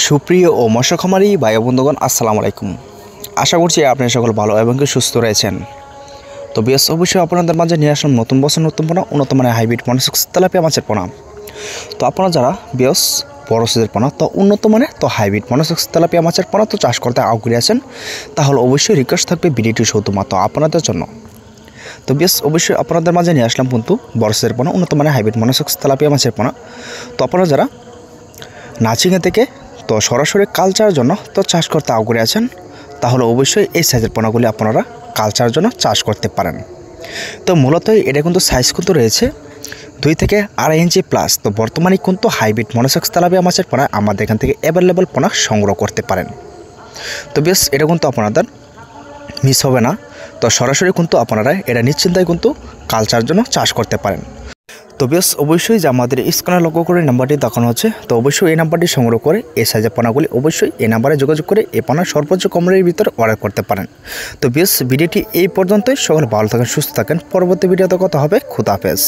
সুপ্রিয় ও মৎস্য খামারি ভাই বন্ধুগণ আসসালামু আলাইকুম। আশা করছি আপনারা সকল ভালো এবং সুস্থ রয়েছেন। তো বেশ অবশ্যই আপনাদের মাঝে নিয়ে আসলাম নতুন বছর নতুন পোনা উন্নত মানের হাইব্রিড মনোসেক্স তেলাপিয়া মাছের পোনা। তো আপনারা যারা বেশ বড় সাইজের পোনা তো উন্নত মানের তো হাইব্রিড মনোসেক্স তেলাপিয়া মাছের পোনা তো চাষ করতে আগ্রহী আছেন, তাহলে অবশ্যই রিকোয়েস্ট থাকবে ভিডিওটি শুধুমাত্র আপনাদের জন্য। তো বেশ অবশ্যই আপনাদের মাঝে নিয়ে আসলাম কিন্তু বড় সাইজের পোনা উন্নত মানের হাইব্রিড মনোসেক্স তেলাপিয়া মাছের পোনা। তো আপনারা যারা নাচিংয়ে থেকে তো সরাসরি কালচারের জন্য তো চাষ করতে আগ্রহী আছেন, তাহলে অবশ্যই এই সাইজের পোনাগুলি আপনারা কালচারের জন্য চাষ করতে পারেন। তো মূলত এটা কিন্তু সাইজ কিন্তু রয়েছে 2 থেকে 2.5 ইঞ্চি প্লাস। তো বর্তমানে কিন্তু হাইব্রিড মনোসেক্স তেলাপিয়া মাছের পোনা আমাদের এখান থেকে অ্যাভেলেবল পোনা সংগ্রহ করতে পারেন। তো বেশ এটা কিন্তু আপনাদের মিস হবে না। তো সরাসরি কিন্তু আপনারা এটা নিশ্চিন্তায় কিন্তু কালচারের জন্য চাষ করতে পারেন। তো বেশ অবশ্যই যে আমাদের স্ক্রিনে লক্ষ্য করে নাম্বারটি দেখানো হচ্ছে, তো অবশ্যই এই নাম্বারটি সংগ্রহ করে এই সাইজের পোনাগুলি অবশ্যই এই নাম্বারে যোগাযোগ করে এই পোনা সর্বোচ্চ কম রেটের ভিতরে অর্ডার করতে পারেন। তো বেশ ভিডিওটি এই পর্যন্তই। সকল ভালো থাকেন, সুস্থ থাকেন। পরবর্তী ভিডিওতে কথা হবে। খুদা হাফেজ।